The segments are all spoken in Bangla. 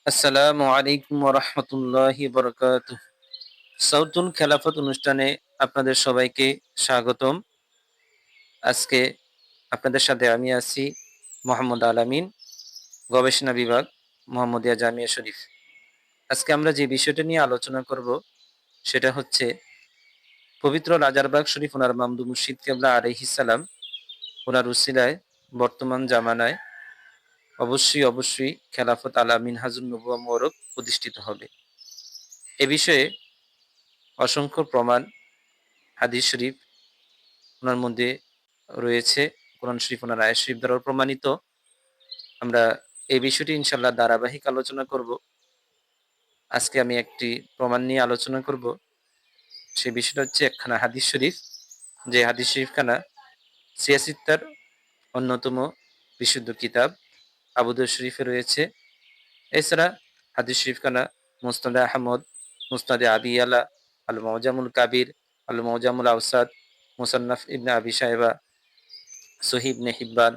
আসসালামু আলাইকুম ওয়া রাহমাতুল্লাহি ওয়া বারাকাতুহু। সাউতুল খেলাফত অনুষ্ঠানে আপনাদের সবাইকে স্বাগতম। আজকে আপনাদের সাথে আমি আছি মোহাম্মদ আলামিন, গবেষণা বিভাগ, মোহাম্মদিয়া জামিয়া শরীফ। আজকে আমরা যে বিষয়টা নিয়ে আলোচনা করব সেটা হচ্ছে পবিত্র রাজারবাগ শরীফ ওনার মামদু মুর্শিদ কেবলা আলাইহিস সালাম ওনার উসিলায় বর্তমান জামানায় অবশ্যই খেলাফত আলা মিনহাজুন নবুওয়া মোবারক প্রতিষ্ঠিত হবে। এ বিষয়ে অসংখ্য প্রমাণ হাদিস শরীফ ওনার মধ্যে রয়েছে, কোরআন শরীফ ওনার আয়াত শরীফ দ্বারাও প্রমাণিত। আমরা এই বিষয়টি ইনশাআল্লাহ ধারাবাহিক আলোচনা করব। আজকে আমি একটি প্রমাণ নিয়ে আলোচনা করব। সেই বিষয়টা হচ্ছে একখানা হাদিস শরীফ, যে হাদিস শরীফখানা সিয়াসিত্তার অন্যতম বিশুদ্ধ কিতাব আবু দাউদ শরীফে রয়েছে। এছাড়া হাদিস শরীফখানা মুসনাদে আহমদ, মুসনাদে আবি ইয়ালা, আল মুজামুল কাবির, আল মুজামুল আওসাদ, মুসান্নাফ ইবনে আবি সাহেবা, সহিহ ইবনে হিব্বান,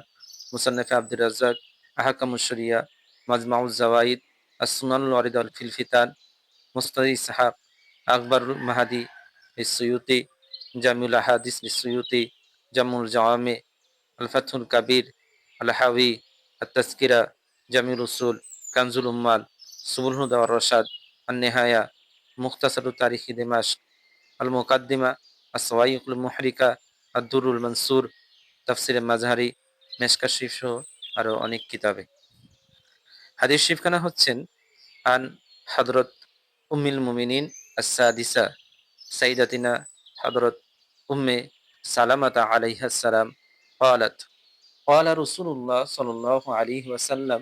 মুসান্নাফে আব্দুর রাজ্জাক, আহকামুশ শরিয়া, মাজমাউজ জাওয়াইদ, as-সুনানুল ওয়ারিদা ফিল ফিতান, মুসনাদ ইসহাক, আকবরুল মাহাদি ইস-সুয়ুতি, জামিউল আহাদিস ইস-সুয়ুতি, জামুল জাওয়ামি, আল ফাথুল কাবির, আল হাওয়ি, আত-তাজকিরা, জামিউল উসুল, কানজুল উম্মাল, সুবুল হুদা ওয়ার রশাদ, আন-নিহায়া, মুখতাসারুত তারিখি দিমাশক, আল মুকাদ্দিমা, আস-সাওয়াইকুল মুহরিকা, আদ-দুরুল মানসুর, তাফসিরে মাযহারি, মেশকাত শরীফ সহ আরো অনেক কিতাবে। হাদিস শরীফখানা হচ্ছেন আন হযরত উম্মুল মুমিনিন আস-সাদিসা সাইয়্যিদাতিনা হযরত উম্মে সালামাতা আলাইহাস সালাম قالت قال رسول الله صلى الله عليه وسلم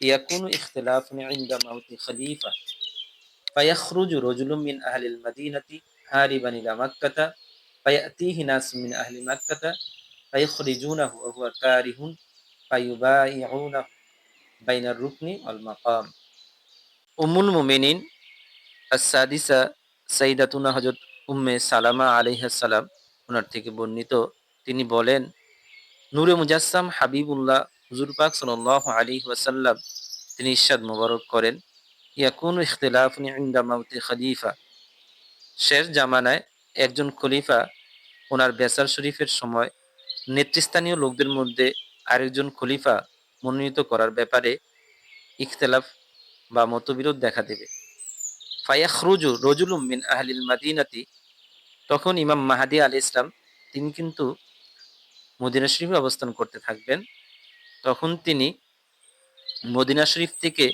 يكون اختلاف عند موت خليفة فيخرج رجل من أهل المدينة هاربا إلى مكة فيأتيه ناس من أهل مكة فيخرجونه وهو كاره فيبايعونه بين الركن والمقام। উম্মুল মুমিনিন আস-সাদিসা সাইয়্যিদাতুনা হযরত উম্মে সালামা আলাইহাস সালাম ওনার থেকে বর্ণিত, তিনি বলেন, নূরে মুজাসসাম হাবিবুল্লাহ হুজুর পাক সাল্লাল্লাহু আলাইহি ওয়াসাল্লাম তিনি ইরশাদ মোবারক করেন, ইয়াকুনু ইখতিলাফুন ইনদা মাউতি খলিফা, শেষ জামানায় একজন খলিফা ওনার বেসার শরীফের সময় নেতৃস্থানীয় লোকদের মধ্যে আরেকজন খলিফা মনোনীত করার ব্যাপারে ইখতিলাফ বা মতবিরোধ দেখা দেবে। ফায়াখরুজু রজুলুম মিন আহলিল মাদিনাতি, তখন ইমাম মাহাদি আলাইহিস সালাম তিনি কিন্তু মদিনা শরীফে অবস্থান করতে থাকবেন। তখন তিনি মদিনা শরীফ থেকে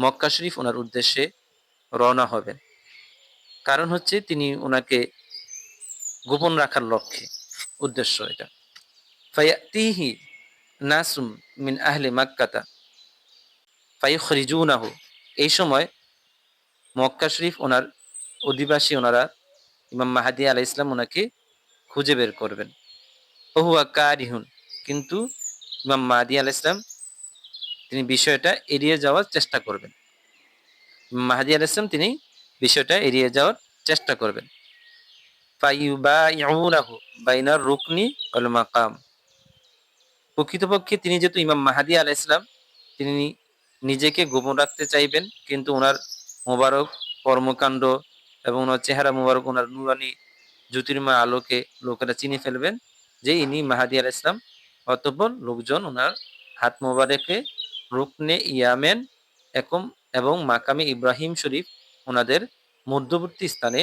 মক্কা শরীফ ওনার উদ্দেশ্যে রওনা হবেন। কারণ হচ্ছে তিনি ওনাকে গোপন রাখার লক্ষ্যে, উদ্দেশ্য এটা। ফায়াতিহি নাসুম মিন আহলি মাক্কাতা ফায়ুখরিজুনাহু, এই সময় মক্কা শরীফ ওনার অধিবাসী ওনারা ইমাম মাহাদি আলাইহিস সালাম ওনাকে খুঁজে বের করবেন। ওহুয়া কারিহুন, কিন্তু ইমাম মাহাদি আলাইহিস সালাম তিনি বিষয়টা এড়িয়ে যাওয়ার চেষ্টা করবেন। মাহাদি আলাইহিস সালাম তিনি বিষয়টা এড়িয়ে যাওয়ার চেষ্টা করবেন। ফায়ুবাইউনাহু বাইনার রুকনি ওয়াল মাকাম, প্রকৃতপক্ষে তিনি যেহেতু ইমাম মাহাদি আলাইহিস সালাম তিনি নিজেকে গোপন রাখতে চাইবেন, কিন্তু ওনার মোবারক কর্মকাণ্ড এবং ওনার চেহারা মোবারক, ওনার নুরানি জ্যোতির্ময় আলোকে লোকেরা চিনে ফেলবেন যে ইনি মাহাদি আলাইহিস সালাম। অতঃপর লোকজন ওনার হাত মোবারকে রুকনে ইয়ামেন একম এবং মাকামে ইব্রাহিম শরীফ ওনাদের মধ্যবর্তী স্থানে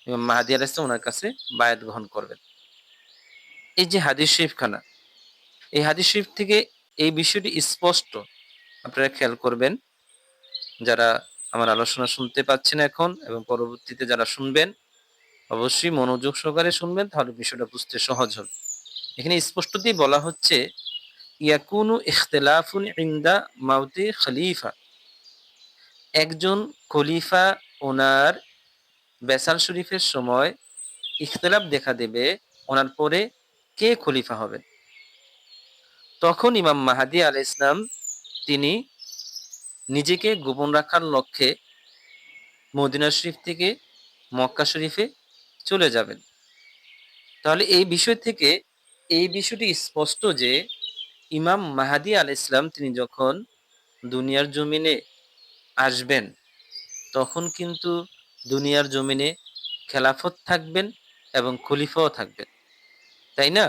ইমাম মাহাদি আলাইহিস সালাম ওনার কাছে বায়াত গ্রহণ করবেন। এই যে হাদিস শরীফখানা, এই হাদিস শরীফ থেকে এই বিষয়টি স্পষ্ট, আপনারা খেয়াল করবেন, যারা আমার আলোচনা শুনতে পাচ্ছেন এখন এবং পরবর্তীতে যারা শুনবেন অবশ্যই মনোযোগ সহকারে শুনবেন, তাহলে বিষয়টা বুঝতে সহজ হবে। এখানে স্পষ্টতই বলা হচ্ছে ইয়াকুনু ইখতিলাফুন ইনদা মাউতি খলিফা, একজন খলিফা ওনার বেসাল শরীফের সময় ইখতিলাফ দেখা দেবে, ওনার পরে কে খলিফা হবেন। তখন ইমাম মাহাদি আলাইহিস সালাম তিনি নিজেকে গোপন রাখার লক্ষ্যে মদিনা শরীফ থেকে মক্কা শরীফে চলে যাবেন। তাহলে এই বিষয় থেকে এই বিষয়টি স্পষ্ট যে ইমাম মাহাদি আলাইহিস সালাম তিনি যখন দুনিয়ার জমিনে আসবেন তখন কিন্তু দুনিয়ার জমিনে খেলাফত থাকবেন এবং খলিফাও থাকবেন, তাই না?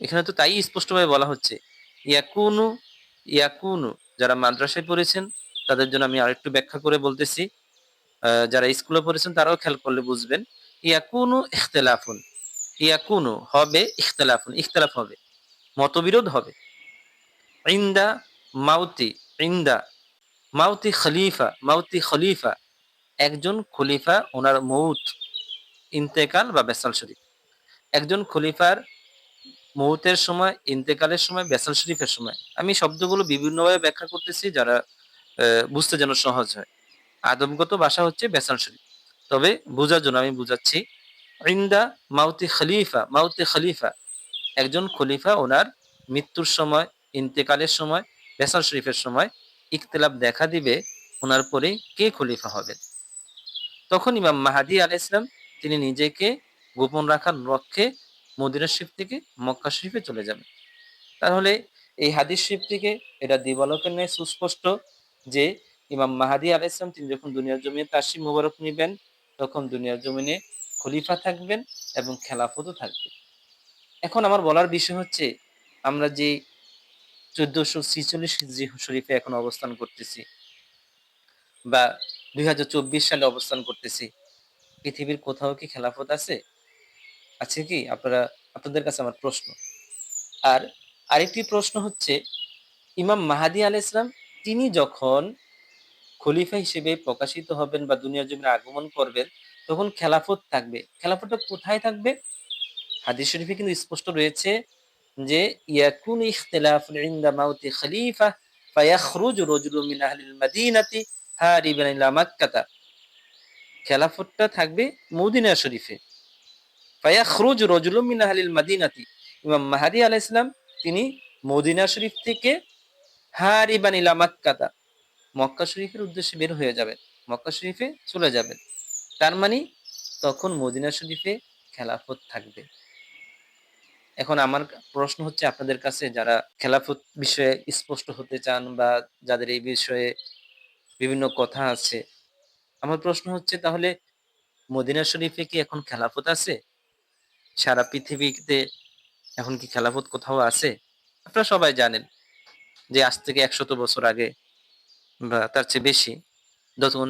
এখানে তো তাই স্পষ্টভাবে বলা হচ্ছে। ইয়াকুনু, ইয়াকুনু যারা মাদ্রাসায় পড়েছেন তাদের জন্য আমি আরেকটু ব্যাখ্যা করে বলতেছি। যারা স্কুলে পড়েছেন তারাও খেয়াল করলে বুঝবেন। ইয়াকুনু ইখতিলাফুন, ইয়াকুনু হবে ইখতিলাফুন, ইখতিলাফ হবে, মতবিরোধ হবে। ইনদা মাউতি, ইনদা মাউতি খলিফা, মাউতি খলিফা একজন খলিফা ওনার মউত, ইন্তেকাল বা বেসাল শরীফ। একজন খলিফার মউতের সময়, ইন্তেকালের সময়, বেসাল শরীফের সময়। আমি শব্দগুলো বিভিন্নভাবে ব্যাখ্যা করতেছি যারা বুঝতে যেন সহজ হয়। আদমগত ভাষা হচ্ছে বেসাল শরীফ। তবে বোঝার জন্য আমি বুঝাচ্ছি। ইনদা মাউতি খলিফা, মাউতি খলিফা একজন খলিফা ওনার মৃত্যুর সময়, ইন্তেকালের সময়, বেসাল শরীফের সময় ইখতিলাফ দেখা দিবে ওনার পরে কে খলিফা হবেন। তখন ইমাম মাহাদী আলাইহিস সালাম তিনি নিজেকে গোপন রাখার লক্ষ্যে মদিনা শরীফ থেকে মক্কা শরীফে চলে যাবেন। তাহলে এই হাদিস শরীফ থেকে এটা দিবালোকের ন্যায় সুস্পষ্ট যে ইমাম মাহাদী আলাইহিস সালাম তিনি যখন দুনিয়ার জমিনে তাশরিফ মুবারক নিবেন তখন দুনিয়ার জমিনে খলিফা থাকবেন এবং খেলাফতও থাকবে। এখন আমার বলার বিষয় হচ্ছে আমরা যে 1446 হিজরি শরীফে এখন অবস্থান করতেছি বা 2024 সালে অবস্থান করতেছি, পৃথিবীর কোথাও কি খেলাফত আছে? আছে কি? আপনাদের কাছে আমার প্রশ্ন। আর আরেকটি প্রশ্ন হচ্ছে ইমাম মাহাদী আলাইহিস সালাম তিনি যখন খলিফা হিসেবে প্রকাশিত হবেন বা দুনিয়ার জমিনে আগমন করবেন, তখন খেলাফত থাকবে। খেলাফতটা কোথায় থাকবে? হাদিস শরীফে কিন্তু স্পষ্ট রয়েছে যে ইয়াকুনু ইখতিলাফুন ইনদা মাউতি খলিফা ফায়াখরুজু রাজুলুম মিন আহলিল মাদিনাতি হারিবান ইলা মাক্কাতা। খেলাফতটা থাকবে মদিনা শরীফে। ফায়াখরুজু রাজুলুম মিন আহলিল মাদিনাতি। ইমাম মাহদী আলাইহিস সালাম তিনি মদিনা শরীফ থেকে হারিবান ইলা মাক্কাতা মক্কা শরীফের উদ্দেশ্যে বের হয়ে যাবেন। মক্কা শরীফে চলে যাবেন। তার মানে তখন মদিনা শরীফে খেলাফত থাকবে। এখন আমার প্রশ্ন হচ্ছে আপনাদের কাছে যারা খেলাফত বিষয়ে স্পষ্ট হতে চান বা যাদের এই বিষয়ে বিভিন্ন কথা আছে। আমার প্রশ্ন হচ্ছে তাহলে মদিনা শরীফে কি এখন খেলাফত আছে? সারা পৃথিবীতে এখন কি খেলাফত কোথাও আছে? আপনারা সবাই জানেন যে আজ থেকে ১০০ বছর আগে বা তার চেয়ে বেশি যখন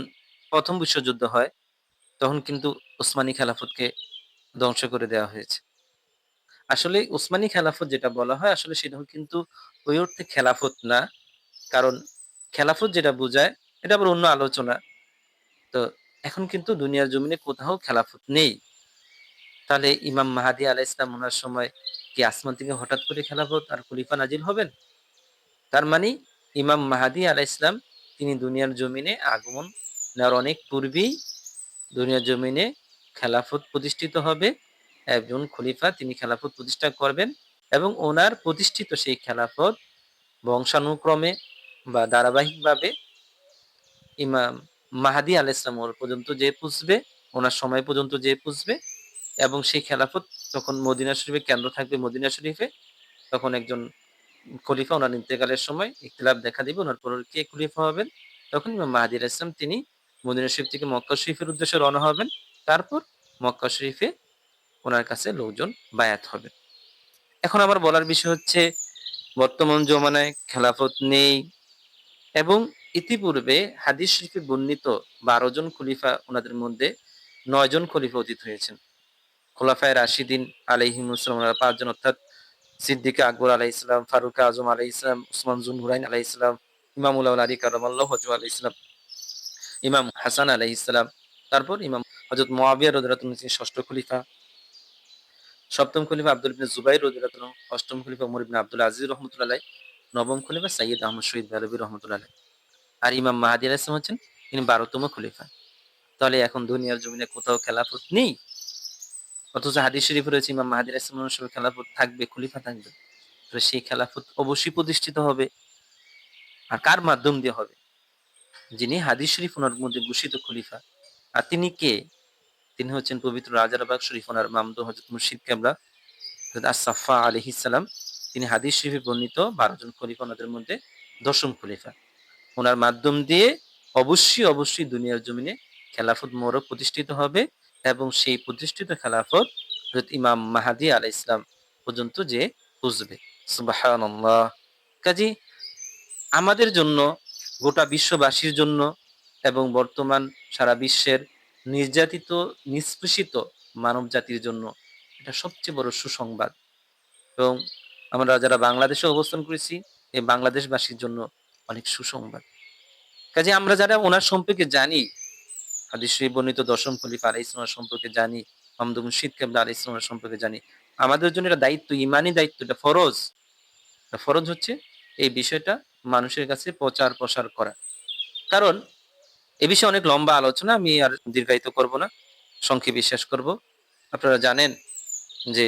১ম বিশ্বযুদ্ধ হয় তখন কিন্তু উসমানী খেলাফতকে ধ্বংস করে দেওয়া হয়েছে। আসলে উসমানী খেলাফত যেটা বলা হয় আসলে সেটা কিন্তু ওই অর্থে খেলাফত না। কারণ খেলাফত যেটা বোঝায় এটা আবার অন্য আলোচনা। তো এখন কিন্তু দুনিয়ার জমিনে কোথাও খেলাফত নেই। তাহলে ইমাম মাহাদী আলাইহিস সালাম ওনার সময় কি আসমান থেকে হঠাৎ করে খেলাফত আর খলিফা নাজিল হবেন? তার মানে ইমাম মাহাদী আলাইহিস সালাম তিনি দুনিয়ার জমিনে আগমন নেওয়ার অনেক পূর্বেই দুনিয়ার জমিনে খেলাফত প্রতিষ্ঠিত হবে। একজন খলিফা তিনি খেলাফত প্রতিষ্ঠা করবেন এবং ওনার প্রতিষ্ঠিত সেই খেলাফত বংশানুক্রমে বা ধারাবাহিকভাবে ইমাম মাহাদী আলাইহিস সালাম ওর পর্যন্ত যেয়ে পৌঁছবে, ওনার সময় পর্যন্ত যেয়ে পৌঁছবে এবং সেই খেলাফত তখন মদিনা শরীফে কেন্দ্র থাকবে মদিনা শরীফে। তখন একজন খলিফা ওনার ইন্তেকালের সময় ইখতিলাফ দেখা দিবে ওনার পরে কে খলিফা হবেন। তখন ইমাম মাহদী আলাইহিস সালাম তিনি মদিনা শরীফ থেকে মক্কা শরীফের উদ্দেশ্যে রওনা হবেন। তারপর মক্কা শরীফে ওনার কাছে লোকজন বায়াত হবে। এখন আমার বলার বিষয় হচ্ছে বর্তমান জমানায় খেলাফত নেই এবং ইতিপূর্বে হাদিস শরীফে বর্ণিত ১২ জন খলিফা ওনাদের মধ্যে ৯ জন খলিফা অতীত হয়েছেন। খোলাফায়ে রাশিদিন আলাইহিমুসসালাম ওনারা ৫ জন অর্থাৎ সিদ্দিক আকবর আলাইহিস সালাম, ফারুক আজম আলাইহিস সালাম, উসমান জুননুরাইন আলাইহিস সালাম, ইমামুল আলী কারামাল্লাহু ওয়াজহু আলাইহিস সালাম, ইমাম হাসান আলাইহিস সালাম, তারপর ইমাম হযরত মুয়াবিয়া রাদিয়াল্লাহু আনহু তিনি ৬ষ্ঠ খলিফা, ৭ম খলিফা আব্দুল ইবনে জুবাইর রাদিয়াল্লাহু আনহু, ৮ম খলিফা ওমর ইবনে আব্দুল আজিজ রাহমাতুল্লাহ আলাইহ, ৯ম খলিফা সাইয়্যিদ আহমদ শহীদ দেহলভী রাহমাতুল্লাহ আলাইহ। আর ইমাম মাহদী আলাইহিস সালাম হচ্ছেন তিনি ১২তম খলিফা। তাহলে এখন দুনিয়ার জমিনে কোথাও খেলাফত নেই। অথচ হাদিস শরীফে রয়েছে ইমাম মাহদী আলাইহিস সালামের সময় খেলাফত থাকবে, খলিফা থাকবে। তাহলে সেই খেলাফত অবশ্যই প্রতিষ্ঠিত হবে। আর কার মাধ্যম দিয়ে হবে? যিনি হাদিস শরীফ ওনার মধ্যে ঘোষিত খলিফা। আর তিনি কে? তিনি হচ্ছেন পবিত্র রাজার বাগ শরীফ ওনার মামদো হযরত মুর্শিদ কেবলা হযরত আস-সাফা আলাইহিস সালাম। তিনি হাদিস শরীফে বর্ণিত ১২ জন খলিফা ওনাদের মধ্যে ১০ম খলিফা। উনার মাধ্যম দিয়ে অবশ্যই দুনিয়ার জমিনে খেলাফত মোবারক প্রতিষ্ঠিত হবে এবং সেই প্রতিষ্ঠিত খেলাফত হযরত ইমাম মাহদী আলাইহিস সালাম পর্যন্ত যেয়ে পৌঁছবে। সুবহানাল্লাহ। কাজেই আমাদের জন্য, গোটা বিশ্ববাসীর জন্য এবং বর্তমান সারা বিশ্বের নির্যাতিত, নিষ্পেষিত মানবজাতির জন্য এটা সবচেয়ে বড় সুসংবাদ। এবং আমরা যারা বাংলাদেশে অবস্থান করেছি, এই বাংলাদেশবাসীর জন্য অনেক সুসংবাদ। কাজেই আমরা যারা উনার সম্পর্কে জানি, হাদিস শরীফ বর্ণিত ১০ম খলিফা আলাইহিস সালাম সম্পর্কে জানি, মামদুহ মুর্শিদ কেবলা আলাইহিস সালাম সম্পর্কে জানি। আমাদের জন্য এটা দায়িত্ব, ঈমানি দায়িত্ব, এটা ফরজ। এটা ফরজ হচ্ছে এই বিষয়টা মানুষের কাছে প্রচার প্রসার করা। কারণ এ বিষয়ে অনেক লম্বা আলোচনা, আমি আর দীর্ঘায়িত করব না। সংক্ষেপে শেষ করব। আপনারা জানেন যে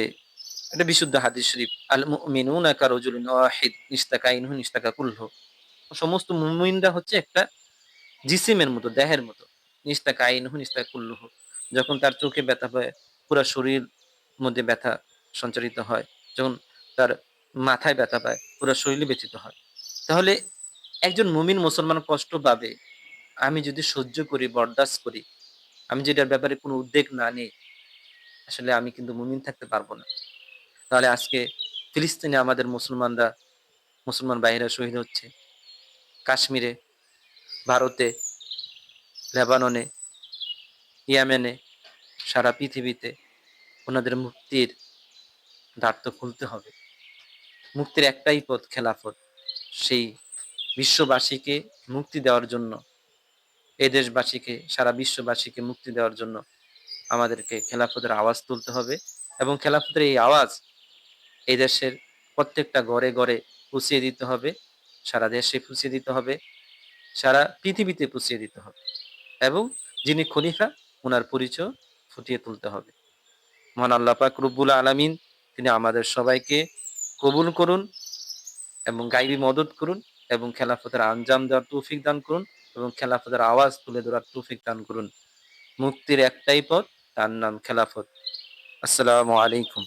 এটা বিশুদ্ধ হাদিস শরীফ, আল মুমিনুনা কারাজুলিন ওয়াহিদ ইশতাকা ইনহু ইশতাকা কুল্লুহু। সমস্ত মুমিনরা হচ্ছে একটা জিসিমের মতো, দেহের মতো। ইশতাকা ইনহু ইশতাকা কুল্লুহু। যখন তার চোখে ব্যথা পায়, পুরা শরীর মধ্যে ব্যথা সঞ্চারিত হয়। যখন তার মাথায় ব্যথা পায়, পুরা শরীরে ব্যথিত হয়। তাহলে একজন মুমিন মুসলমান কষ্ট পাবে, আমি যদি সহ্য করি, বরদাস্ত করি, আমি যদি এটার ব্যাপারে কোনো উদ্বেগ না নিই, আসলে আমি কিন্তু মুমিন থাকতে পারবো না। তাহলে আজকে ফিলিস্তিনে আমাদের মুসলমান ভাইয়েরা শহীদ হচ্ছে। কাশ্মীরে, ভারতে, লেবাননে, ইয়েমেনে, সারা পৃথিবীতে ওনাদের মুক্তির দ্বার তো খুলতে হবে। মুক্তির একটাই পথ, খেলাফত। সেই বিশ্ববাসীকে মুক্তি দেওয়ার জন্য, এ দেশবাসীকে, সারা বিশ্ববাসীকে মুক্তি দেওয়ার জন্য আমাদেরকে খেলাফতের আওয়াজ তুলতে হবে এবং খেলাফতের এই আওয়াজ এই দেশের প্রত্যেকটা ঘরে ঘরে পৌঁছিয়ে দিতে হবে, সারা দেশে পৌঁছিয়ে দিতে হবে, সারা পৃথিবীতে পৌঁছিয়ে দিতে হবে এবং যিনি খলিফা উনার পরিচয় ফুটিয়ে তুলতে হবে। মহান আল্লাহ পাক রব্বুল আলামিন তিনি আমাদের সবাইকে কবুল করুন এবং গাইবী মদত করুন এবং খেলাফতের আঞ্জাম দেওয়ার তৌফিক দান করুন এবং খেলাফতের আওয়াজ তুলে ধরার তৌফিক দান করুন। মুক্তির একটাই পথ, তার নাম খেলাফত। আসসালামু আলাইকুম।